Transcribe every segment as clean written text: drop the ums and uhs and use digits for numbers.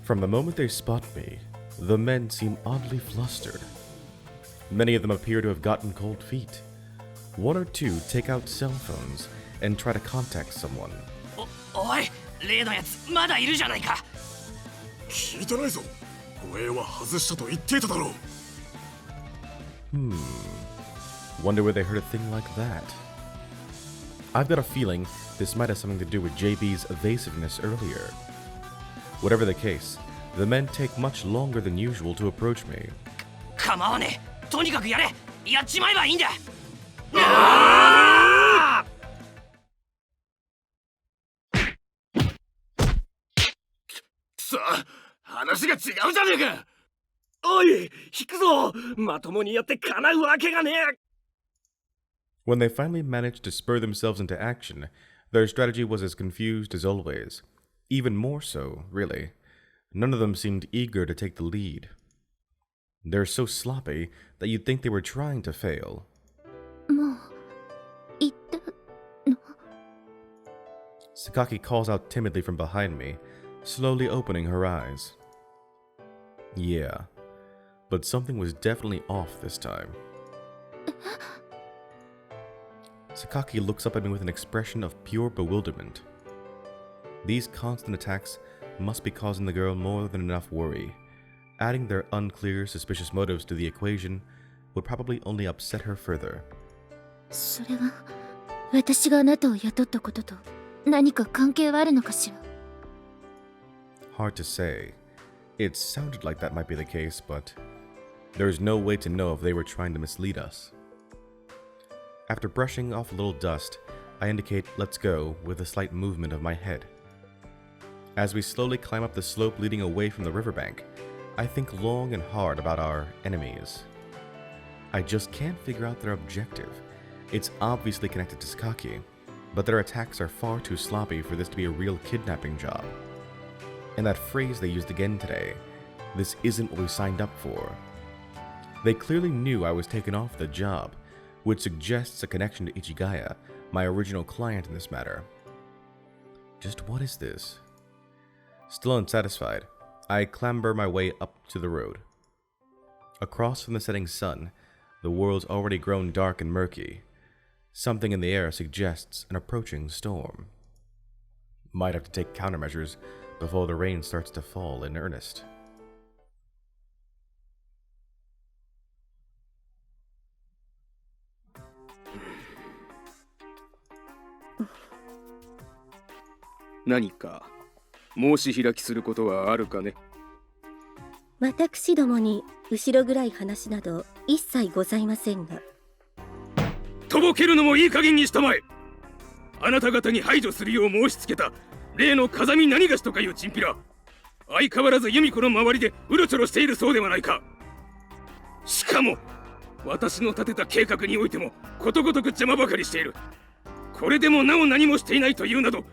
From the moment they spot me, the men seem oddly flustered. Many of them appear to have gotten cold feet. One or two take out cell phones and try to contact someone. おい、例のやつまだいるじゃないか。聞いてないぞ。護衛は外したと言っていただろう。Wonder where they heard a thing like that. I've got a feeling this might have something to do with JB's evasiveness earlier. Whatever the case, the men take much longer than usual to approach me. 構わねえ。とにかくやれ。やっちまえばいいんだ。さあ、話が違うじゃねえか。おい、引くぞ。まともにやって叶うわけがねえ。When they finally managed to spur themselves into action, their strategy was as confused as always. Even more so, really. None of them seemed eager to take the lead. They're so sloppy that you'd think they were trying to fail. もう言ったの？ Sakaki calls out timidly from behind me, slowly opening her eyes. Yeah, but something was definitely off this time. Sakaki looks up at me with an expression of pure bewilderment. These constant attacks must be causing the girl more than enough worry. Adding their unclear, suspicious motives to the equation would probably only upset her further. それは私があなたを雇ったことと何か関係はあるのかしら？ Hard to say. It sounded like that might be the case, but there's no way to know if they were trying to mislead us. After brushing off a little dust, I indicate let's go with a slight movement of my head. As we slowly climb up the slope leading away from the riverbank, I think long and hard about our enemies. I just can't figure out their objective. It's obviously connected to Sakaki, but their attacks are far too sloppy for this to be a real kidnapping job. And that phrase they used again today, this isn't what we signed up for. They clearly knew I was taken off the job, which suggests a connection to Ichigaya, my original client in this matter. Just what is this? Still unsatisfied, I clamber my way up to the road. Across from the setting sun, the world's already grown dark and murky. Something in the air suggests an approaching storm. Might have to take countermeasures before the rain starts to fall in earnest. Naniか申し開きすることはあるかね。私どもに後ろ暗い話など一切ございませんが。とぼけるのもいい加減にしたまえ。あなた方に排除するよう申し付けた例の風見何がしとかいうチンピラ、相変わらず由美子の周りでうろちょろしているそうではないか。しかも私の立てた計画においてもことごとく邪魔ばかりしている。これでもなお何もしていないというなど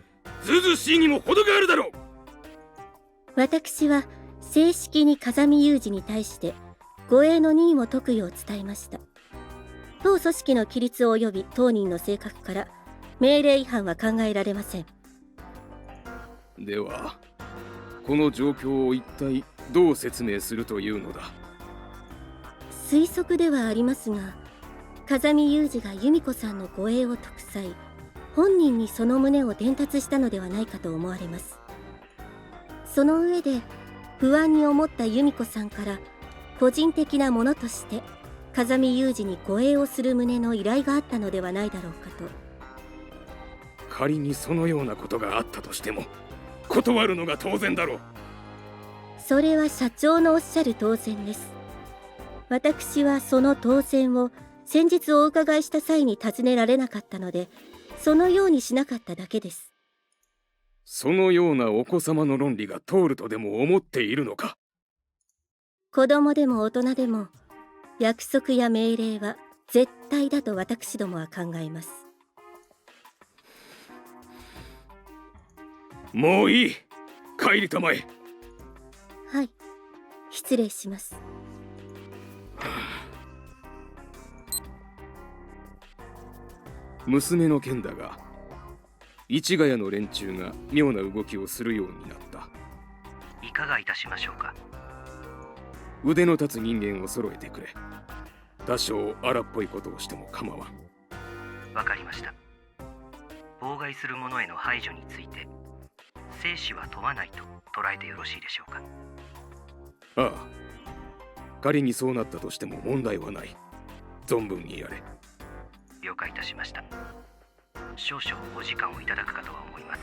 ずうずうしいにも程があるだろう。私は正式に風見雄二に対して護衛の任務を解くよう伝えました。当組織の規律及び当人の性格から命令違反は考えられません。ではこの状況を一体どう説明するというのだ。推測ではありますが、風見雄二が由美子さんの護衛を解く際、本人にその旨を伝達したのではないかと思われます。その上で不安に思った由美子さんから個人的なものとして風見雄二に護衛をする旨の依頼があったのではないだろうかと。仮にそのようなことがあったとしても断るのが当然だろう。それは社長のおっしゃる当然です。私はその当然を先日お伺いした際に尋ねられなかったので、そのようにしなかっただけです。そのようなお子様の論理が通るとでも思っているのか。子供でも大人でも約束や命令は絶対だと私どもは考えます。もういい、帰りたまえ。はい、失礼します。娘の件だが、市ヶ谷の連中が妙な動きをするようになった。かがいたしましょうか。腕の立つ人間を揃えてくれ。多少荒っぽいことをしても構わん。わかりました。妨害する者への排除について生死は問わないと捉えてよろしいでしょうか。ああ、仮にそうなったとしても問題はない。存分にやれ。了解いたしました。少々お時間をいただくかとは思います。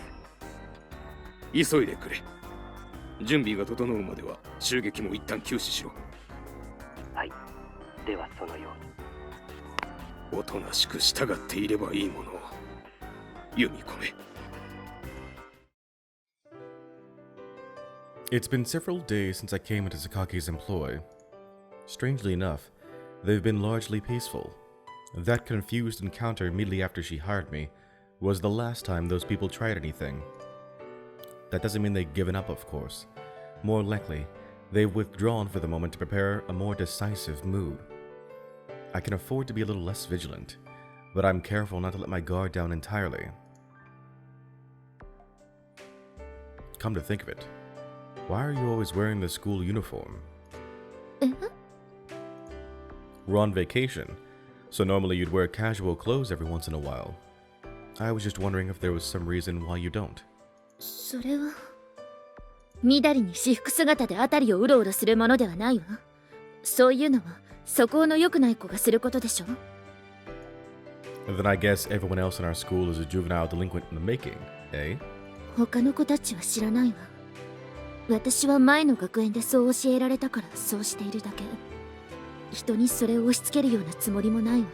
急いでくれ。準備が整うまでは襲撃も一旦休止しろ。はい、ではそのように。おとなしく従っていればいいものを。弓込め。It's been several days since I came into Sakaki's employ. Strangely enough, they've been largely peaceful. That confused encounter immediately after she hired me was the last time those people tried anything. That doesn't mean they've given up, of course. More likely, they've withdrawn for the moment to prepare a more decisive move. I can afford to be a little less vigilant, but I'm careful not to let my guard down entirely. Come to think of it, why are you always wearing the school uniform? We're on vacation, so normally you'd wear casual clothes every once in a while. I was just wondering if there was some reason why you don't. それはみだりに私服姿で辺りをうろうろするものではないわ。そういうのは素行の良くない子がすることでしょ。 Then I guess everyone else in our school is a juvenile delinquent in the making, eh? 他の子たちは知らないわ。私は前の学園でそう教えられたからそうしているだけ。人にそれを押し付けるようなつもりもないわ。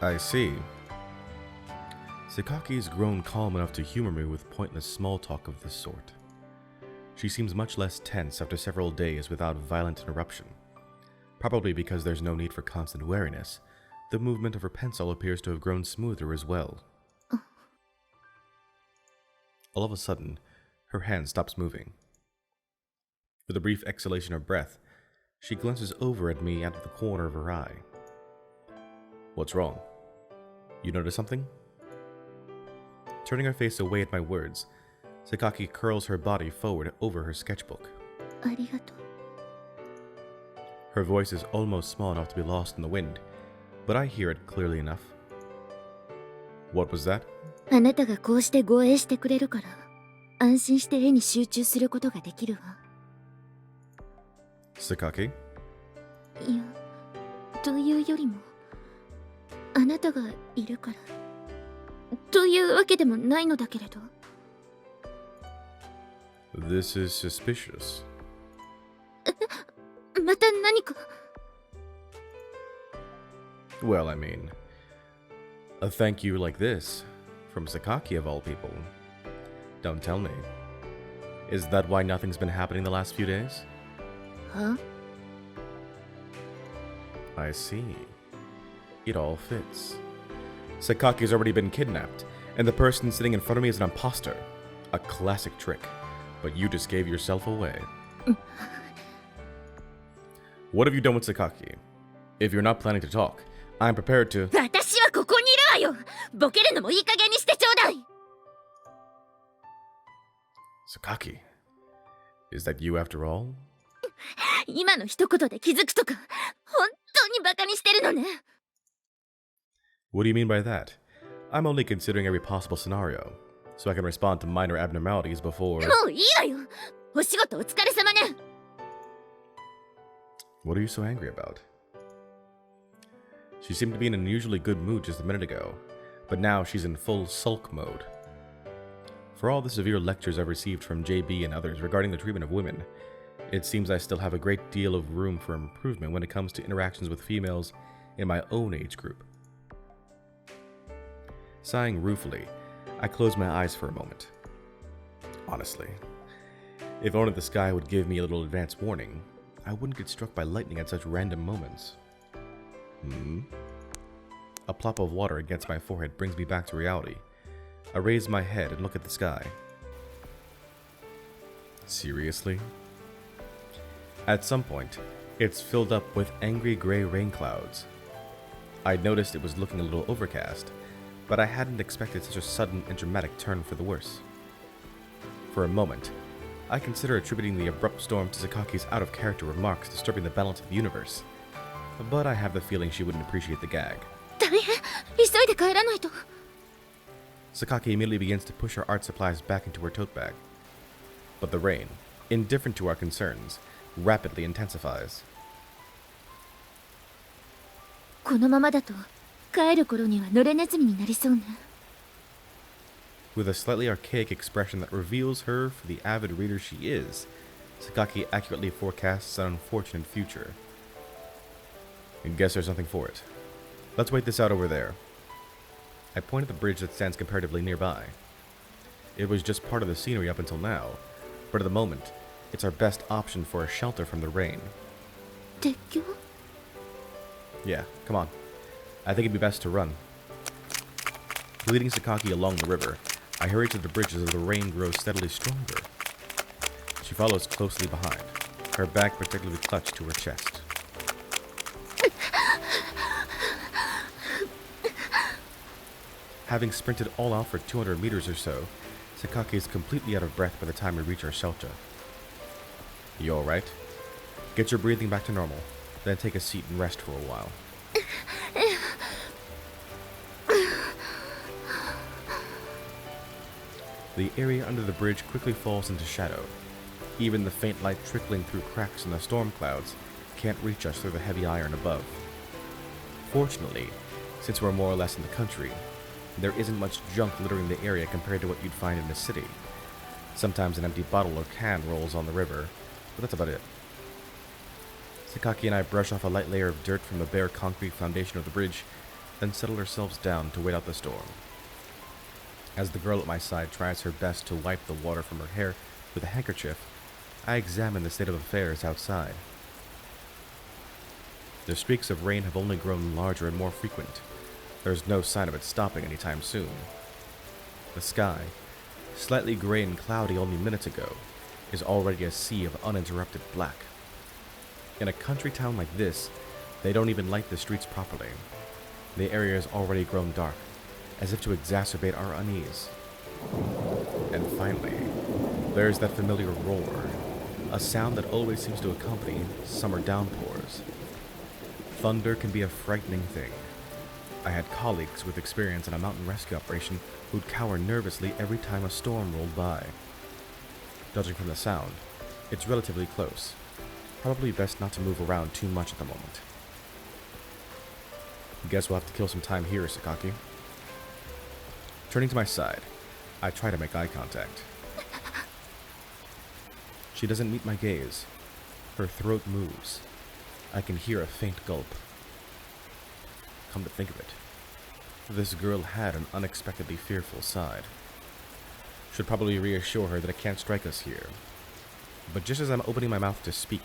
I see. Sakaki's grown calm enough to humor me with pointless small talk of this sort. She seems much less tense after several days without violent interruption. Probably because there's no need for constant wariness, the movement of her pencil appears to have grown smoother as well. All of a sudden, her hand stops moving. With a brief exhalation of breath, she glances over at me out of the corner of her eye. What's wrong? You notice something? Turning her face away at my words, Sakaki curls her body forward over her sketchbook. ありがとう。 Her voice is almost small enough to be lost in the wind, but I hear it clearly enough. What was that? あなたがこうして護衛してくれるから安心して絵に集中することができるわ。 Sakaki? いや、というよりもあなたがいるからというわけでもないのだけれど。 This is suspicious. また何か。 Well, I mean, a thank you like this, from Sakaki of all people. Don't tell me. Is that why nothing's been happening the last few days? は？ I see. It all fits. Sakaki's already been kidnapped, and the person sitting in front of me is an imposter. A classic trick. But you just gave yourself away. What have you done with Sakaki? If you're not planning to talk, I'm prepared to... 私はここにいるわよ。ボケるのもいい加減にしてちょうだい。 Sakaki, is that you after all? 今の一言で気づくとか本当にバカにしてるのね。 What do you mean by that? I'm only considering every possible scenario, so I can respond to minor abnormalities before... もういいわよ。お仕事お疲れ様ね。 What are you so angry about? She seemed to be in an unusually good mood just a minute ago, but now she's in full sulk mode. For all the severe lectures I've received from JB and others regarding the treatment of women, it seems I still have a great deal of room for improvement when it comes to interactions with females in my own age group. Sighing ruefully, I close my eyes for a moment. Honestly, if only the sky would give me a little advance warning, I wouldn't get struck by lightning at such random moments. A plop of water against my forehead brings me back to reality. I raise my head and look at the sky. Seriously? At some point, it's filled up with angry gray rain clouds. I noticed it was looking a little overcast, but I hadn't expected such a sudden and dramatic turn for the worse. For a moment, I consider attributing the abrupt storm to Sakaki's out-of-character remarks disturbing the balance of the universe, but I have the feeling she wouldn't appreciate the gag. 大変、急いで帰らないと。 Sakaki immediately begins to push her art supplies back into her tote bag. But the rain, indifferent to our concerns, rapidly intensifies. このままだと帰る頃には濡れネズミになりそうね。 With a slightly archaic expression that reveals her for the avid reader she is, Sakaki accurately forecasts an unfortunate future. And guess there's nothing for it. Let's wait this out over there. I point at the bridge that stands comparatively nearby. It was just part of the scenery up until now, but at the moment, it's our best option for a shelter from the rain. 鉄橋? Yeah, come on. I think it'd be best to run. Leading Sakaki along the river, I hurry to the bridge as the rain grows steadily stronger. She follows closely behind, her bag protectively clutched to her chest. Having sprinted all out for 200 meters or so, Sakaki is completely out of breath by the time we reach our shelter. You alright? Get your breathing back to normal, then take a seat and rest for a while. The area under the bridge quickly falls into shadow. Even the faint light trickling through cracks in the storm clouds can't reach us through the heavy iron above. Fortunately, since we're more or less in the country, there isn't much junk littering the area compared to what you'd find in the city. Sometimes an empty bottle or can rolls on the river, but that's about it. Sakaki and I brush off a light layer of dirt from the bare concrete foundation of the bridge, then settle ourselves down to wait out the storm. As the girl at my side tries her best to wipe the water from her hair with a handkerchief, I examine the state of affairs outside. The streaks of rain have only grown larger and more frequent. There's no sign of it stopping anytime soon. The sky, slightly gray and cloudy only minutes ago, is already a sea of uninterrupted black. In a country town like this, they don't even light the streets properly. The area has already grown dark, as if to exacerbate our unease. And finally, there's that familiar roar, a sound that always seems to accompany summer downpours. Thunder can be a frightening thing. I had colleagues with experience in a mountain rescue operation who'd cower nervously every time a storm rolled by. Judging from the sound, it's relatively close. Probably best not to move around too much at the moment. Guess we'll have to kill some time here, Sakaki. Turning to my side, I try to make eye contact. She doesn't meet my gaze. Her throat moves. I can hear a faint gulp. Come to think of it, this girl had an unexpectedly fearful side. Should probably reassure her that it can't strike us here. But just as I'm opening my mouth to speak,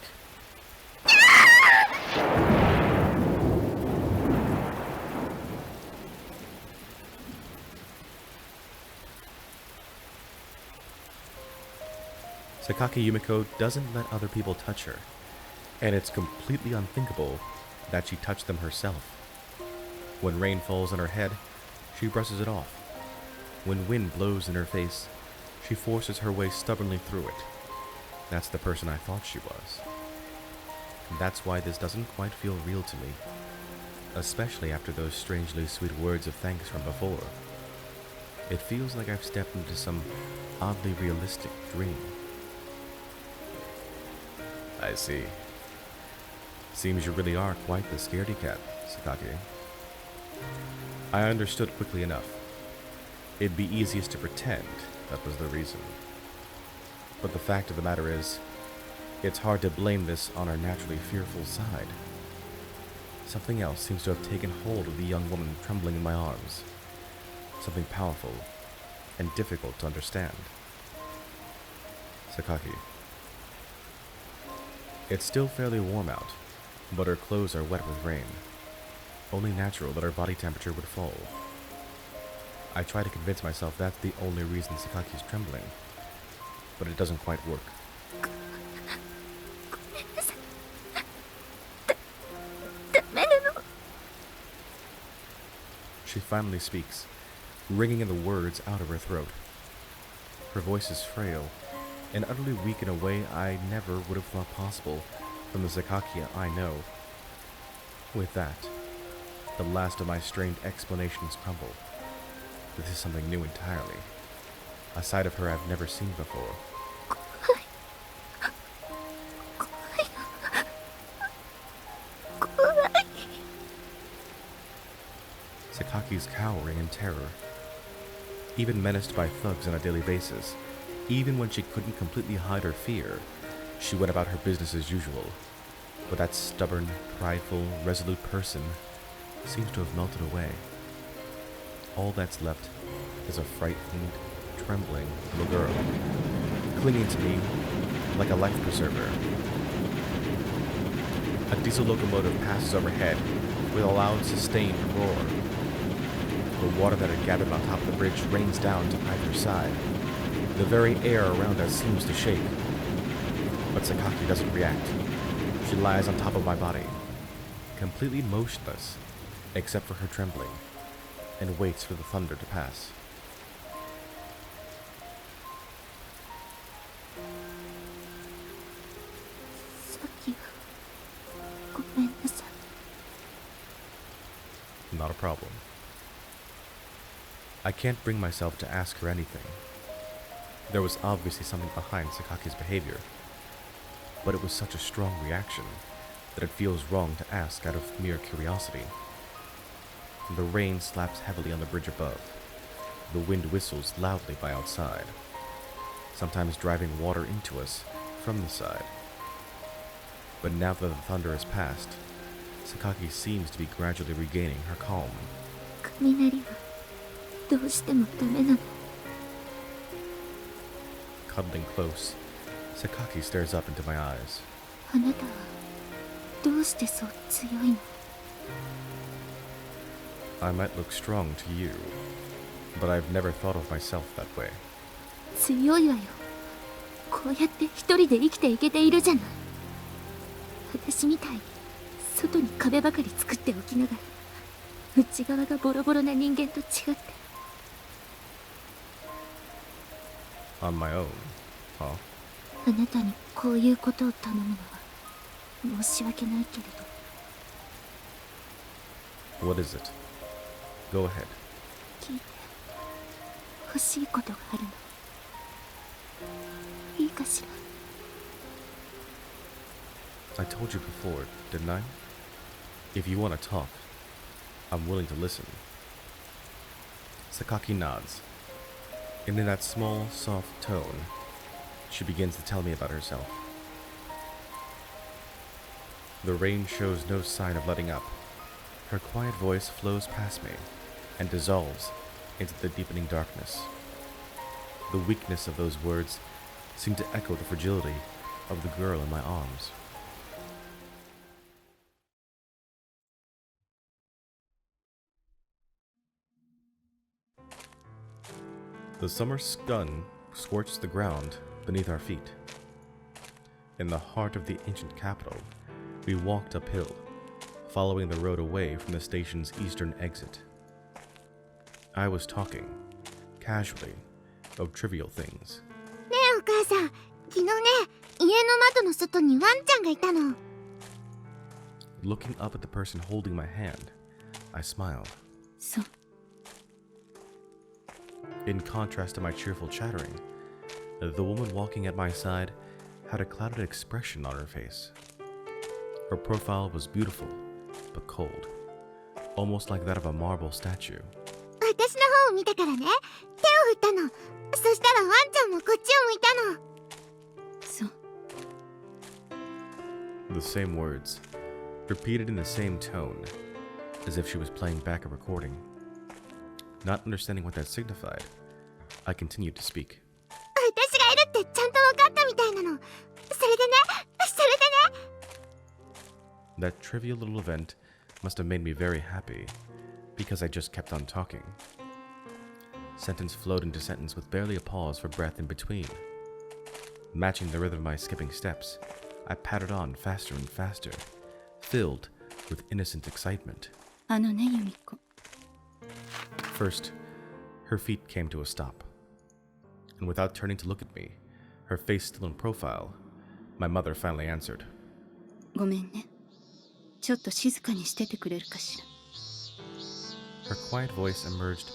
Sakaki Yumiko doesn't let other people touch her, and it's completely unthinkable that she touched them herself. When rain falls on her head, she brushes it off. When wind blows in her face, she forces her way stubbornly through it. That's the person I thought she was. And that's why this doesn't quite feel real to me, especially after those strangely sweet words of thanks from before. It feels like I've stepped into some oddly realistic dream. I see. Seems you really are quite the scaredy cat, Sakaki. I understood quickly enough. It'd be easiest to pretend that was the reason. But the fact of the matter is, it's hard to blame this on our naturally fearful side. Something else seems to have taken hold of the young woman trembling in my arms. Something powerful and difficult to understand. Sakaki. It's still fairly warm out, but her clothes are wet with rain. Only natural that her body temperature would fall. I try to convince myself that's the only reason Sakaki's trembling, but it doesn't quite work. She finally speaks, wringing in the words out of her throat. Her voice is frail, and utterly weak in a way I never would have thought possible from the Sakaki I know. With that, the last of my strained explanations crumble. This is something new entirely. A side of her I've never seen before. Sakaki's cowering in terror. Even menaced by thugs on a daily basis, even when she couldn't completely hide her fear, she went about her business as usual. But that stubborn, prideful, resolute person seems to have melted away. All that's left is a frightened, trembling little girl, clinging to me like a life preserver. A diesel locomotive passes overhead with a loud, sustained roar. The water that had gathered on top of the bridge rains down to either side. The very air around us seems to shake. But Sakaki doesn't react. She lies on top of my body, completely motionless, except for her trembling, and waits for the thunder to pass. Not a problem. I can't bring myself to ask her anything. There was obviously something behind Sakaki's behavior, but it was such a strong reaction that it feels wrong to ask out of mere curiosity. The rain slaps heavily on the bridge above. The wind whistles loudly by outside, sometimes driving water into us from the side. But now that the thunder has passed, Sakaki seems to be gradually regaining her calm. 雷はどうしてもダメなの。 Cuddling close, Sakaki stares up into my eyes. あなたはどうしてそう強いの？ I might look strong to you, but I've never thought of myself that way. 強いわよ。こうやって一人で生きていけているじゃない。私みたいに外に壁ばかり作っておきながら内側がボロボロな人間と違って。 On my own, huh? あなたにこういうことを頼むのは申し訳ないけれど。 What is it? Go ahead. 聞いて欲しいことがあるの。いいかしら。 I told you before, didn't I? If you want to talk, I'm willing to listen. Sakaki nods, and in that small, soft tone, she begins to tell me about herself. The rain shows no sign of letting up. Her quiet voice flows past me and dissolves into the deepening darkness. The weakness of those words seemed to echo the fragility of the girl in my arms. The summer sun scorched the ground beneath our feet. In the heart of the ancient capital, we walked uphill, following the road away from the station's eastern exit. I was talking, casually, of trivial things. ねえお母さん、昨日ね、家の窓の外にワンちゃんがいたの。 Looking up at the person holding my hand, I smiled. そう。 In contrast to my cheerful chattering, the woman walking at my side had a clouded expression on her face. Her profile was beautiful, but cold, almost like that of a marble statue. 私の方を見たからね、手を振ったの。そしたらワンちゃんもこっちを向いたの。そう。 The same words, repeated in the same tone, as if she was playing back a recording. Not understanding what that signified, I continued to speak. 私がいるってちゃんと分かったみたいなの。それでね。 That trivial little event must have made me very happy, because I just kept on talking. Sentence flowed into sentence with barely a pause for breath in between. Matching the rhythm of my skipping steps, I pattered on faster and faster, filled with innocent excitement. あのね、ユミコ。 First, her feet came to a stop, and without turning to look at me, her face still in profile, my mother finally answered. ごめんね。ちょっと静かにしててくれるかしら。 Her quiet voice emerged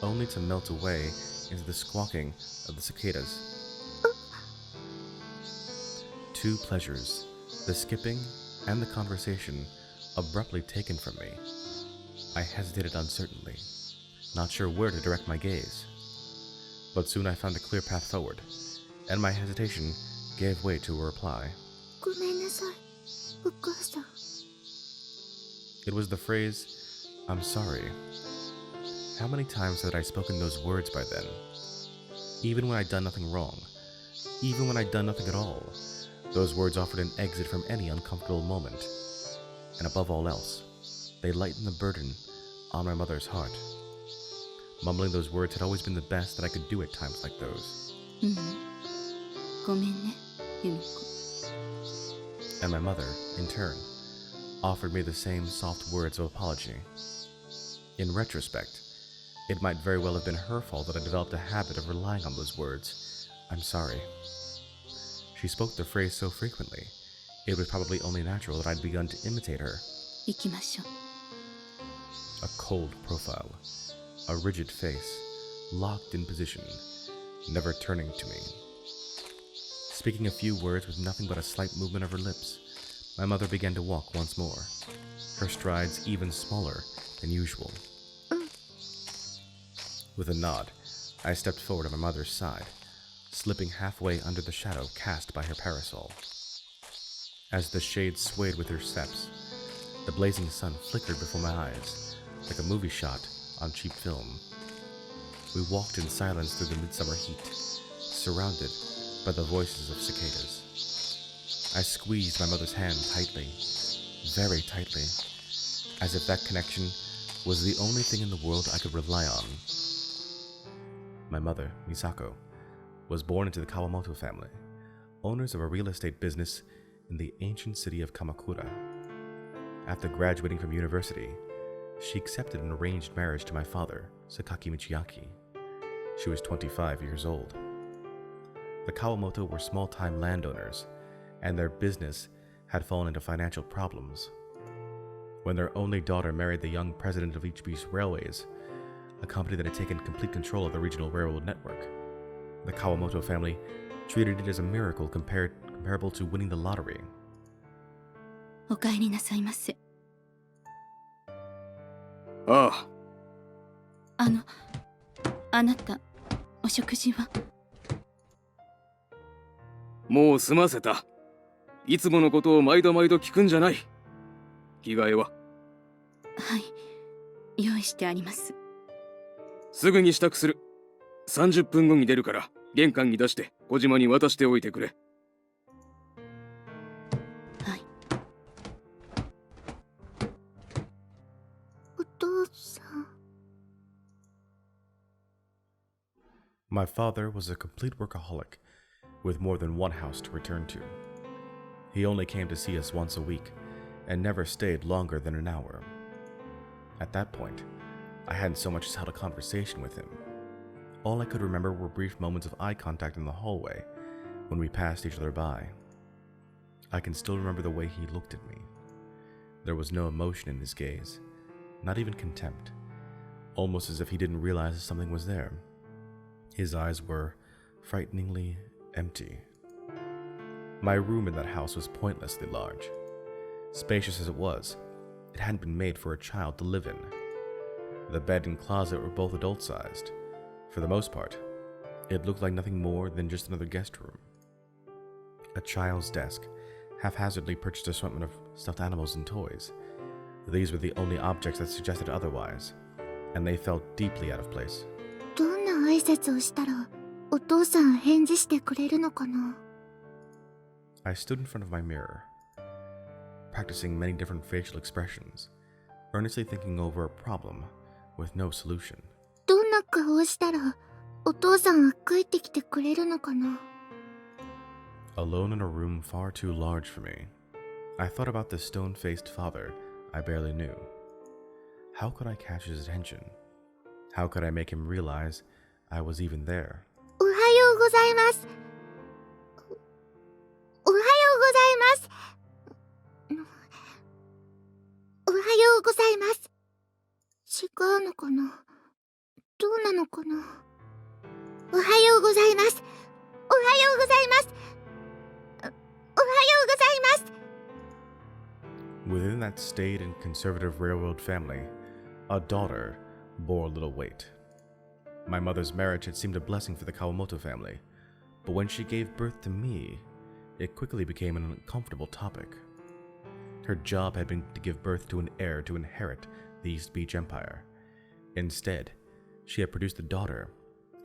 only to melt away into the squawking of the cicadas. Two pleasures, the skipping and the conversation, abruptly taken from me. I hesitated uncertainly, not sure where to direct my gaze. But soon I found a clear path forward, and my hesitation gave way to a reply. ごめんなさい、お母さん。 It was the phrase, "I'm sorry." How many times had I spoken those words by then? Even when I'd done nothing wrong, even when I'd done nothing at all, those words offered an exit from any uncomfortable moment. And above all else, they lightened the burden on my mother's heart. Mumbling those words had always been the best that I could do at times like those. ごめんね、ユミコ。 And my mother, in turn, offered me the same soft words of apology. In retrospect, it might very well have been her fault that I developed a habit of relying on those words. I'm sorry. She spoke the phrase so frequently, it was probably only natural that I'd begun to imitate her. 行きましょう。 A cold profile, a rigid face, locked in position, never turning to me. Speaking a few words with nothing but a slight movement of her lips, my mother began to walk once more, her strides even smaller than usual. With a nod, I stepped forward at my mother's side, slipping halfway under the shadow cast by her parasol. As the shade swayed with her steps, the blazing sun flickered before my eyes, like a movie shot on cheap film. We walked in silence through the midsummer heat, surrounded by the voices of cicadas. I squeezed my mother's hand tightly, very tightly, as if that connection was the only thing in the world I could rely on. My mother, Misako, was born into the Kawamoto family, owners of a real estate business in the ancient city of Kamakura. After graduating from university, she accepted an arranged marriage to my father, Sakaki Michiaki. She was 25 years old. The Kawamoto were small-time landowners, and their business had fallen into financial problems. When their only daughter married the young president of Ichibu's Railways, a company that had taken complete control of the regional railroad network, the Kawamoto family treated it as a miracle comparable to winning the lottery. お帰りなさいませ。ああ。あなた、お食事は？もう済ませた。いつものことを毎度毎度聞くんじゃない。着替えは？はい、用意してあります。すぐに支度する。30分後に出るから玄関に出して小島に渡しておいてくれ。はい。お父さん。 My father was a complete workaholic, with more than one house to return to. He only came to see us once a week, and never stayed longer than an hour. At that point, I hadn't so much as held a conversation with him. All I could remember were brief moments of eye contact in the hallway when we passed each other by. I can still remember the way he looked at me. There was no emotion in his gaze, not even contempt, almost as if he didn't realize something was there. His eyes were frighteningly empty. My room in that house was pointlessly large. Spacious as it was, it hadn't been made for a child to live in. The bed and closet were both adult-sized. For the most part, it looked like nothing more than just another guest room. A child's desk haphazardly perched assortment of stuffed animals and toys. These were the only objects that suggested otherwise, and they felt deeply out of place. どんな挨拶をしたらお父さん返事してくれるのかな？ I stood in front of my mirror, practicing many different facial expressions, earnestly thinking over a problem with no solution. どんな顔をしたらお父さんは帰ってきてくれるのかな？ Alone in a room far too large for me, I thought about the stone-faced father I barely knew. How could I catch his attention? How could I make him realize I was even there? おはようございます。かな。おはようございます。おはようございます。おはようございます。 Within that staid and conservative railroad family, a daughter bore little weight. My mother's marriage had seemed a blessing for the Kawamoto family, but when she gave birth to me, it quickly became an uncomfortable topic. Her job had been to give birth to an heir to inherit the East Beach Empire. Instead, she had produced a daughter,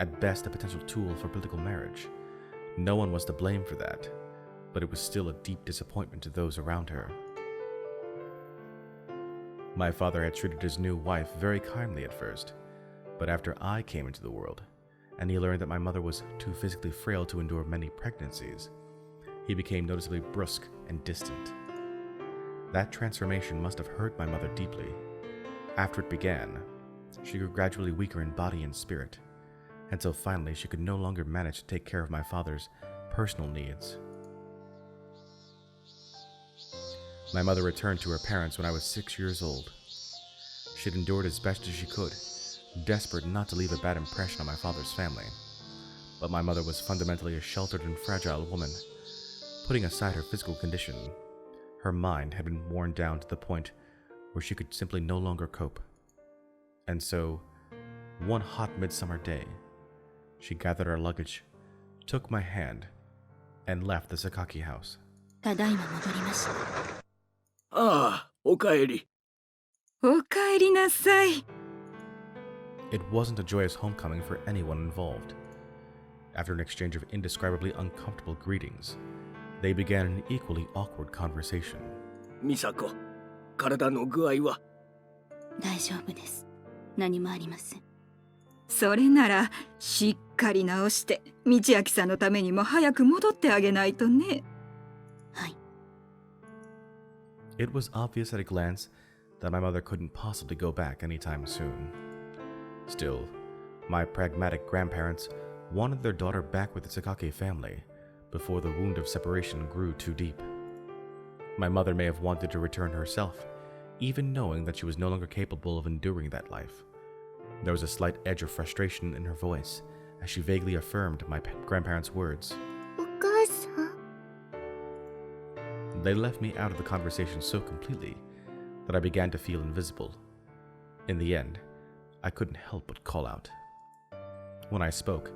at best a potential tool for political marriage. No one was to blame for that, but it was still a deep disappointment to those around her. My father had treated his new wife very kindly at first, but after I came into the world, and he learned that my mother was too physically frail to endure many pregnancies, he became noticeably brusque and distant. That transformation must have hurt my mother deeply. After it began, she grew gradually weaker in body and spirit, until finally she could no longer manage to take care of my father's personal needs. My mother returned to her parents when I was 6 years old. She had endured as best as she could, desperate not to leave a bad impression on my father's family. But my mother was fundamentally a sheltered and fragile woman. Putting aside her physical condition, her mind had been worn down to the point where she could simply no longer cope. And so, one hot midsummer day, she gathered her luggage, took my hand, and left the Sakaki house. ただいま戻りました。ああ、おかえり。おかえりなさい。 It wasn't a joyous homecoming for anyone involved. After an exchange of indescribably uncomfortable greetings, they began an equally awkward conversation. 美佐子、体の具合は？大丈夫です。何もありません。それならしっかり治して道明さんのためにも早く戻ってあげないとね。はい。 It was obvious at a glance that my mother couldn't possibly go back anytime soon. Still, my pragmatic grandparents wanted their daughter back with the Sakake family before the wound of separation grew too deep. My mother may have wanted to return herself, even knowing that she was no longer capable of enduring that life. There was a slight edge of frustration in her voice as she vaguely affirmed my grandparents' words. お母さん。 They left me out of the conversation so completely that I began to feel invisible. In the end, I couldn't help but call out. When I spoke,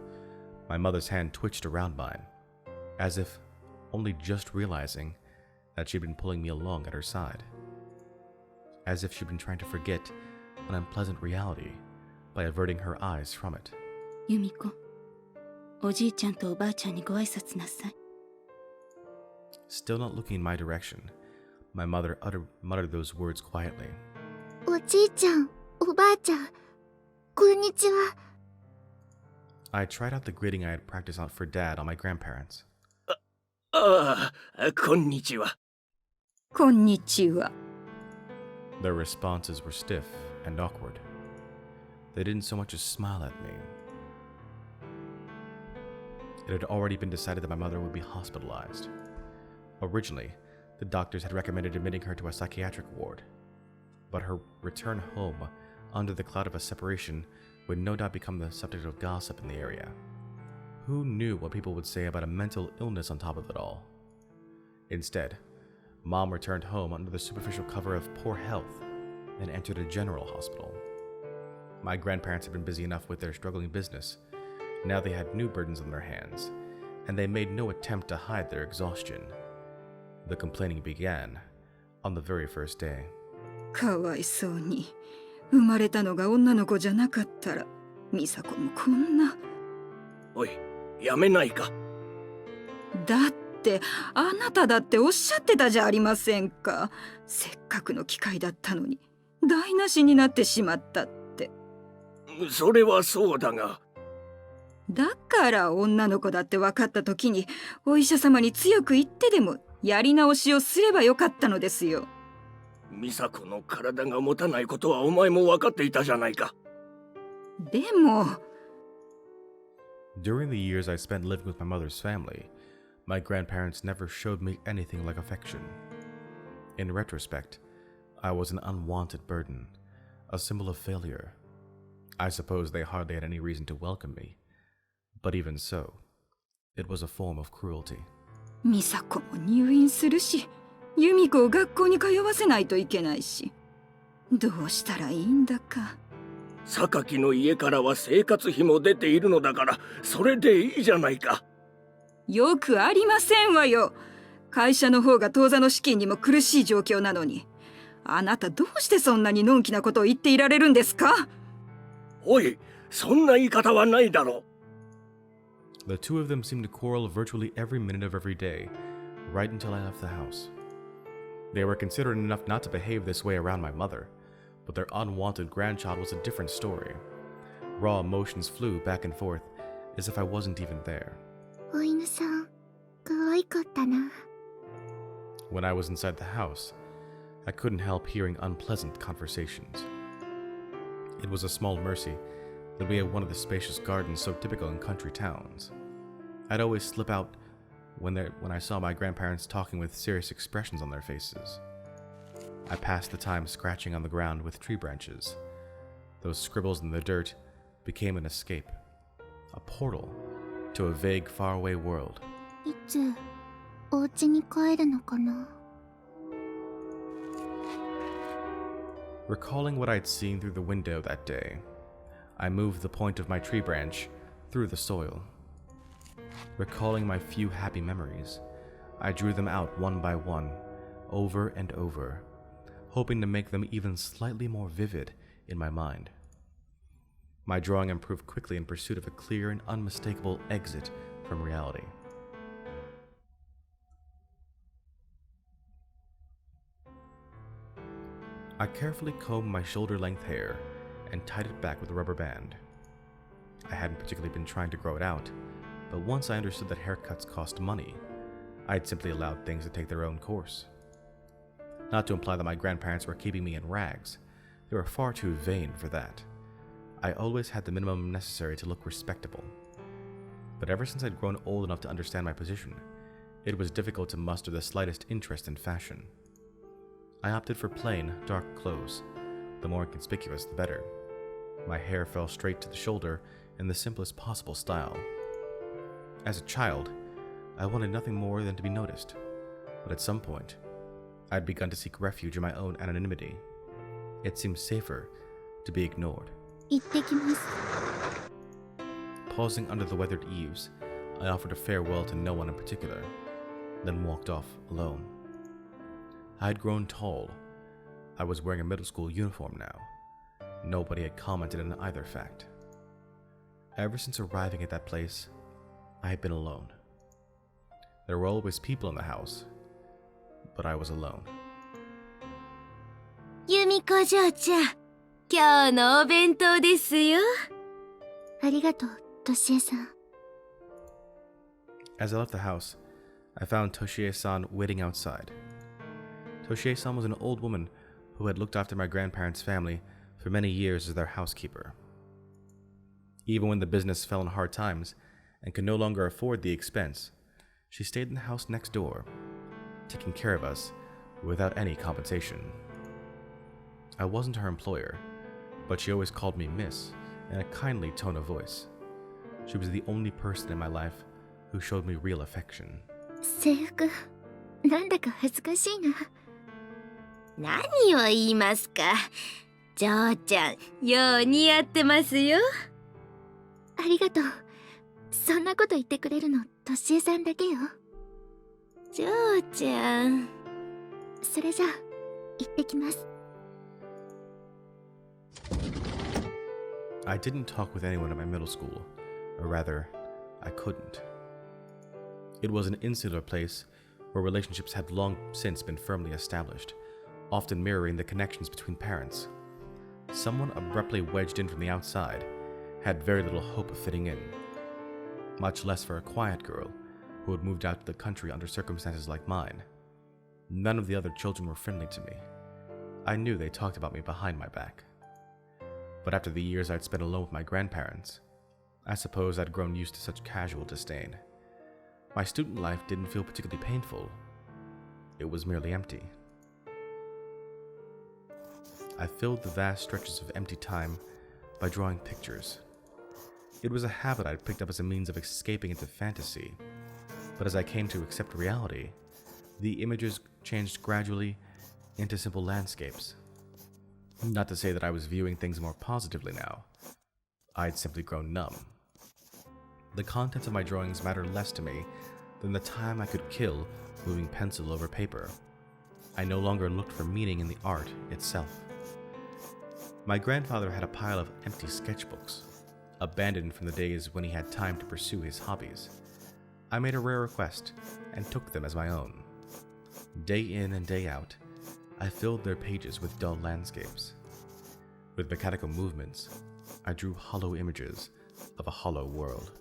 my mother's hand twitched around mine, as if only just realizing that she'd been pulling me along at her side. As if she'd been trying to forget an unpleasant reality by averting her eyes from it. 由美子、おじいちゃんとおばあちゃんにご挨拶なさい。 Still not looking in my direction, my mother muttered those words quietly. おじいちゃん、おばあちゃん、こんにちは。 I tried out the greeting I had practiced out for Dad on my grandparents. ああ、こんにちは。こんにちは。 Their responses were stiff and awkward. They didn't so much as smile at me. It had already been decided that my mother would be hospitalized. Originally, the doctors had recommended admitting her to a psychiatric ward. But her return home, under the cloud of a separation, would no doubt become the subject of gossip in the area. Who knew what people would say about a mental illness on top of it all? Instead, Mom returned home under the superficial cover of poor health and entered a general hospital. My grandparents had been busy enough with their struggling business. Now they had new burdens on their hands, and they made no attempt to hide their exhaustion. The complaining began on the very first day. かわいそうに。生まれたのが女の子じゃなかったら、美佐子もこんな。おい、やめないか。だってあなただっておっしゃってたじゃありませんか。せっかくの機会だったのに台無しになってしまったって。それはそうだが。だから女の子だって分かった時にお医者様に強く言ってでもやり直しをすればよかったのですよ。美佐子の体が持たないことはお前も分かっていたじゃないか。でも。During the years I spent living with my mother's family, my grandparents never showed me anything like affection. In retrospect, I was an unwanted burden, a symbol of failure. I suppose they hardly had any reason to welcome me. But even so, it was a form of cruelty. 美佐子も入院するし、由美子を学校に通わせないといけないし、どうしたらいいんだか。榊の家からは生活費も出ているのだから、それでいいじゃないか。よくありませんわよ。会社の方が当座の資金にも苦しい状況なのに、あなたどうしてそんなにのんきなことを言っていられるんですか？おい、そんな言い方はないだろう。The two of them seemed to quarrel virtually every minute of every day, right until I left the house. They were considerate enough not to behave this way around my mother, but their unwanted grandchild was a different story. Raw emotions flew back and forth, as if I wasn't even there. お犬さん、可愛かったな。When I was inside the house, I couldn't help hearing unpleasant conversations. It was a small mercy that we had one of the spacious gardens so typical in country towns. I'd always slip out when I saw my grandparents talking with serious expressions on their faces. I passed the time scratching on the ground with tree branches. Those scribbles in the dirt became an escape, a portal to a vague, faraway world. いつお家に帰るのかな。Recalling what I'd seen through the window that day, I moved the point of my tree branch through the soil. Recalling my few happy memories, I drew them out one by one, over and over, hoping to make them even slightly more vivid in my mind. My drawing improved quickly in pursuit of a clear and unmistakable exit from reality. I carefully combed my shoulder-length hair and tied it back with a rubber band. I hadn't particularly been trying to grow it out, but once I understood that haircuts cost money, I'd simply allowed things to take their own course. Not to imply that my grandparents were keeping me in rags. They were far too vain for that. I always had the minimum necessary to look respectable. But ever since I'd grown old enough to understand my position, it was difficult to muster the slightest interest in fashion. I opted for plain, dark clothes. The more inconspicuous, the better. My hair fell straight to the shoulder in the simplest possible style. As a child, I wanted nothing more than to be noticed, but at some point, I'd begun to seek refuge in my own anonymity. It seemed safer to be ignored. 行ってきます。 Pausing under the weathered eaves, I offered a farewell to no one in particular, then walked off alone. I had grown tall. I was wearing a middle school uniform now. Nobody had commented on either fact. Ever since arriving at that place, I had been alone. There were always people in the house, but I was alone. 由美子嬢ちゃん、今日のお弁当ですよ。ありがとう、トシエさん。As I left the house, I found Toshie-san waiting outside. Toshie-san was an old woman who had looked after my grandparents' family for many years as their housekeeper. Even when the business fell in hard times and could no longer afford the expense, she stayed in the house next door, taking care of us without any compensation. I wasn't her employer, but she always called me Miss in a kindly tone of voice. She was the only person in my life who showed me real affection. 制服、なんだか恥ずかしいな。何を言いますか。嬢ちゃん、よう似合ってますよ。ありがとう。そんなこと言ってくれるの、トシエさんだけよ。嬢ちゃん。それじゃあ、行ってきます。I didn't talk with anyone at my middle school, or rather, I couldn't. It was an insular place where relationships had long since been firmly established, often mirroring the connections between parents. Someone abruptly wedged in from the outside had very little hope of fitting in, much less for a quiet girl who had moved out to the country under circumstances like mine. None of the other children were friendly to me. I knew they talked about me behind my back. But after the years I'd spent alone with my grandparents, I suppose I'd grown used to such casual disdain. My student life didn't feel particularly painful. It was merely empty. I filled the vast stretches of empty time by drawing pictures. It was a habit I'd picked up as a means of escaping into fantasy, but as I came to accept reality, the images changed gradually into simple landscapes. Not to say that I was viewing things more positively now. I'd simply grown numb. The contents of my drawings mattered less to me than the time I could kill moving pencil over paper. I no longer looked for meaning in the art itself. My grandfather had a pile of empty sketchbooks, abandoned from the days when he had time to pursue his hobbies. I made a rare request and took them as my own. Day in and day out, I filled their pages with dull landscapes. With mechanical movements, I drew hollow images of a hollow world.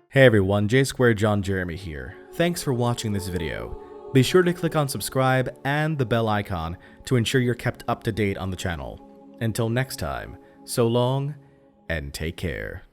Hey everyone, J2 John Jeremy here. Thanks for watching this video. Be sure to click on subscribe and the bell icon to ensure you're kept up to date on the channel. Until next time, so long and take care.